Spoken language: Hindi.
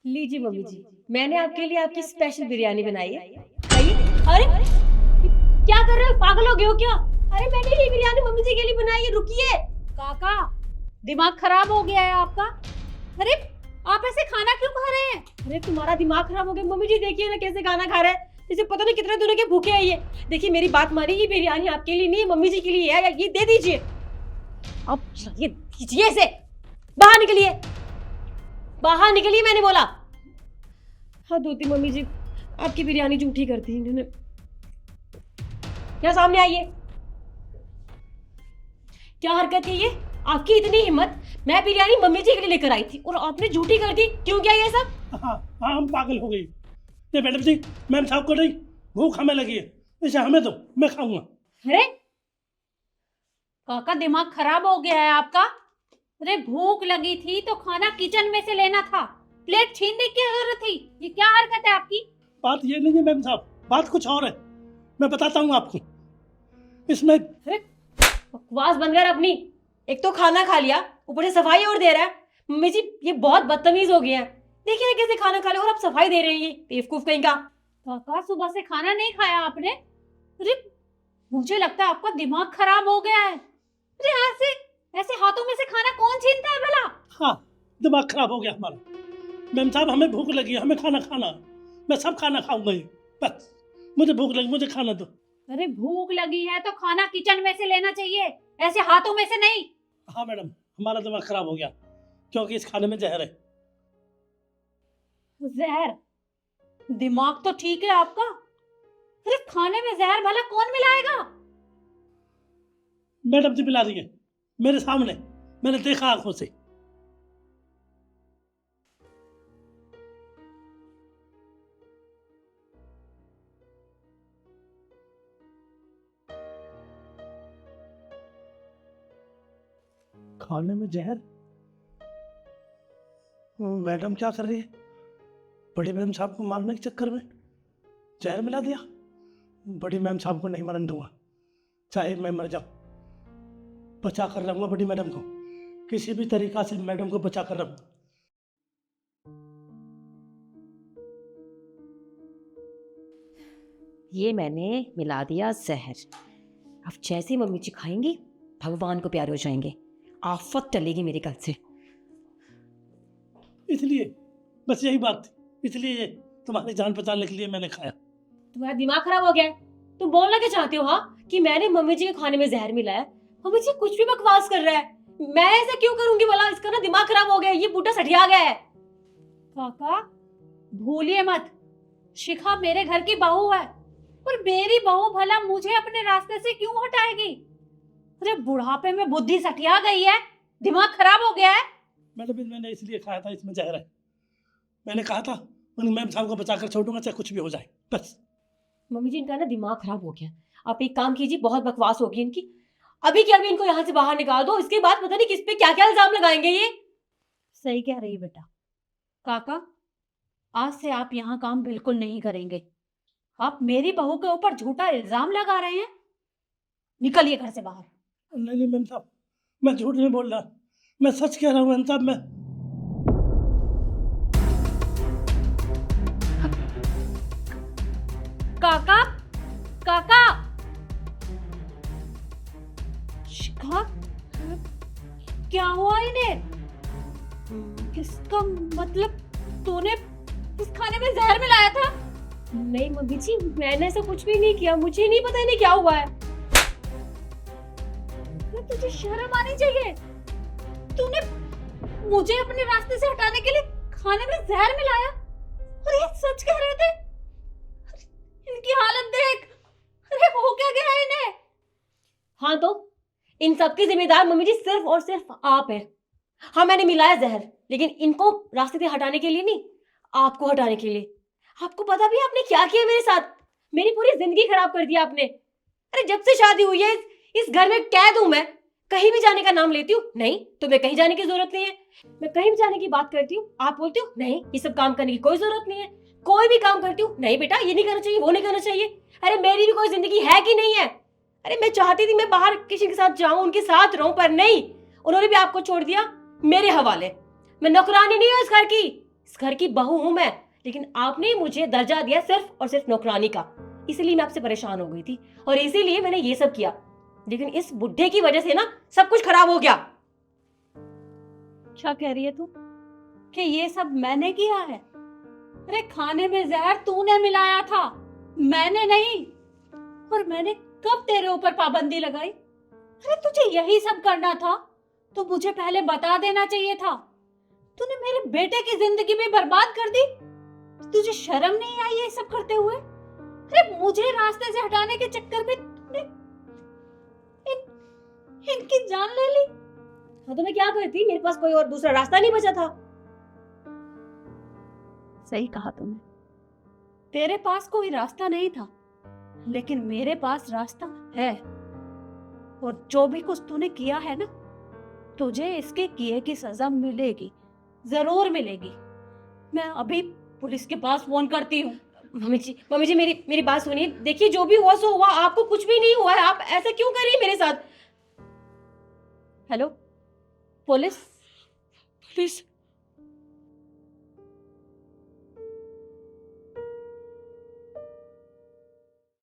लीजिए मम्मी जी, मैंने आपके लिए आपकी स्पेशल बिरयानी बनाई है। खाइए। अरे क्या कर रहे हो, पागल हो गए हो क्या? अरे मैंने ये बिरयानी मम्मी जी के लिए बनाई है, रुकिए। काका, दिमाग खराब हो गया है आपका? अरे आप ऐसे खाना क्यों खा रहे हैं? अरे तुम्हारा दिमाग खराब हो गया मम्मी जी, देखिए ना कैसे खाना खा रहे हैं, जैसे पता नहीं कितने दिनों के भूखे हैं ये। देखिए मेरी बात मानिए, ये बिरयानी आपके लिए नहीं है, मम्मी जी के लिए है, ये दे दीजिए। अब ये दीजिए इसे। बाहर निकलिए, बाहर निकलिए मैंने बोला। हाँ धोती मम्मी जी, आपकी बिरयानी झूठी कर दी इन्होंने। क्या सामने आइए, क्या हरकत है ये? आपकी इतनी हिम्मत, मैं बिरयानी मम्मी जी के लिए लेकर आई थी और आपने झूठी कर दी, क्यों किया ये सब? हाँ हाँ, हम पागल हो गई। ये मैडम जी, मैम साहब को नहीं, भूख हमें लगी है, इसे हमें दो, मैं खाऊंगा। अरे काका, दिमाग खराब हो गया है आपका? अरे भूख लगी थी तो खाना किचन में से लेना था, प्लेट छीनने की जरूरत थी। ये क्या हरकत है आपकी? बात ये नहीं है मैम साहब, बात कुछ और है, मैं बताता हूँ आपको। इसमें अरे बकवास बंद कर अपनी। एक तो खाना खा लिया, ऊपर से सफाई और दे रहा है। मम्मी जी ये बहुत बदतमीज हो गया है, देखिए ना कैसे खाना खा लिया और आप सफाई दे रहे हैं, ये बेवकूफ कहीं का। काका, सुबह से खाना नहीं खाया आपने? अरे मुझे लगता है आपका दिमाग खराब हो गया है। अरे ऐसे ऐसे हाथों में से खाना कौन छीनता है भला? हाँ, दिमाग खराब हो गया हमारा। मैम साहब, हमें भूख लगी है, हमें खाना खाना है। मैं सब खाना खाऊंगा ही, बस मुझे भूख लगी, मुझे खाना दो। अरे भूख लगी है तो खाना किचन में से लेना चाहिए, ऐसे हाथों में से नहीं। हाँ मैडम, हमारा दिमाग खराब हो गया क्योंकि इस खाने में जहर है। जहर? दिमाग तो ठीक है आपका। अरे खाने में जहर भला कौन मिलाएगा? मैडम जी मिला रही है मेरे सामने, मैंने देखा आंखों से। खाने में जहर? मैडम क्या कर रही है? बड़ी मैम साहब को मारने के चक्कर में जहर मिला दिया। बड़ी मैम साहब को नहीं मरने दूंगा, चाहे मैं मर जाऊं। बचा कर रहूंगा बड़ी मैडम को, किसी भी तरीका से मैडम को बचा कर रहूंगा। ये मैंने मिला दिया जहर। अब जैसे मम्मी जी खाएंगी, भगवान को प्यारे हो जाएंगे, आफत टलेगी मेरे घर से। इसलिए बस यही बात थी, इसलिए ये तुम्हारी जान बचाने के लिए मैंने खाया। तुम्हारा दिमाग खराब हो गया है? तुम बोलना क्या चाहते हो? हाँ कि मैंने मम्मी जी के खाने में जहर मिलाया है? मम्मी जी कुछ भी बकवास कर रहा है, मैं ऐसा क्यों करूंगी भला? इसका ना दिमाग खराब हो गया है, ये बूटा सठिया गया है। काका, भूलिए मत, शिखा मेरे घर की बहू है, और मेरी बहू भला मुझे अपने रास्ते से क्यों हटाएगी? अरे बुढ़ापे में बुद्धि सटिया गई है, दिमाग खराब हो गया है। मैंने इसलिए खाया था, इसमें जहर है। मैंने कहा था उन मैम साहब को बचा कर छोड़ूंगा, चाहे कुछ भी हो जाए, बस। मम्मी जी इनका ना दिमाग खराब हो गया, आप एक काम कीजिए, बहुत बकवास होगी इनकी, अभी क्या अभी इनको यहाँ से बाहर निकाल दो, इसके बाद पता नहीं किस पे क्या क्या इल्जाम लगाएंगे ये। सही कह रही बेटा। काका, आज से आप यहाँ काम बिल्कुल नहीं करेंगे। आप मेरी बहू के ऊपर झूठा इल्जाम लगा रहे हैं, निकलिए घर से बाहर। नहीं नहीं मैम साहब, मैं झूठ नहीं बोल रहा, मैं सच कह रहा हूँ मैम साहब। मैं काका, काका, शिखा, क्या हुआ इन्हें? इसका मतलब तूने इस खाने में जहर मिलाया था? नहीं मम्मी जी, मैंने ऐसा कुछ भी नहीं किया, मुझे नहीं पता इन्हें क्या हुआ है। तुझे शर्म आनी चाहिए, तूने मुझे अपने रास्ते से हटाने के लिए खाने में जहर मिलाया, और ये सच कह रहे थे? इनकी हालत देख, अरे हो क्या गया इन्हें? हाँ तो इन सब की जिम्मेदार मम्मी जी सिर्फ और सिर्फ आप हैं। हाँ मैंने मिलाया जहर, लेकिन इनको रास्ते से हटाने के लिए नहीं, आपको हटाने के लिए। आपको पता भी है आपने क्या किया मेरे साथ? मेरी पूरी जिंदगी खराब कर दी आपने। अरे जब से शादी हुई है इस घर में कैद हूं मैं, कहीं भी जाने का नाम लेती हूँ, नहीं तुम्हें कहीं जाने की जरूरत नहीं है। मैं कहीं भी जाने की बात करती हूँ, आप बोलते हो नहीं ये सब काम करने की कोई जरूरत नहीं है। कोई भी काम करती हूँ, नहीं बेटा ये नहीं करना चाहिए, वो नहीं करना चाहिए। अरे मेरी भी कोई जिंदगी है कि नहीं है? अरे मैं चाहती थी मैं बाहर किसी के साथ जाऊं, उनके साथ रहूं, पर नहीं, उन्होंने भी आपको छोड़ दिया मेरे हवाले। मैं नौकरानी नहीं हूं इस घर की। इस घर की बहू हूं मैं, लेकिन आपने मुझे दर्जा दिया सिर्फ और सिर्फ नौकरानी का। इसीलिए मैं आपसे परेशान हो गई थी और इसीलिए मैंने ये सब किया। लेकिन इस बुढ़े की वजह से ना सब कुछ खराब हो गया। क्या कह रही है तू कि ये सब मैंने किया है? अरे खाने में जहर तूने मिलाया था, मैंने नहीं। और मैंने कब तेरे ऊपर पाबंदी लगाई? अरे तुझे यही सब करना था तो मुझे पहले बता देना चाहिए था। तूने मेरे बेटे की जिंदगी भी बर्बाद कर दी। तुझे शर्म नहीं आई ये सब करते हुए? अरे मुझे रास्ते से हटाने के चक्कर में तूने इनकी जान ले ली। हाँ तो मैं क्या करती, मेरे पास कोई और दूसरा रास्ता नहीं बचा था। सही कहा तुमने, तेरे पास कोई रास्ता नहीं था, लेकिन मेरे पास रास्ता है। और जो भी कुछ तूने किया है ना, तुझे इसके किए की सजा मिलेगी, जरूर मिलेगी। मैं अभी पुलिस के पास फोन करती हूँ। मम्मी जी मेरी बात सुनिए। देखिए जो भी हुआ सो हुआ, आपको कुछ भी नहीं हुआ है। आप ऐसे क्यों कर रही हैं मेरे साथ? Hello police? प्लीज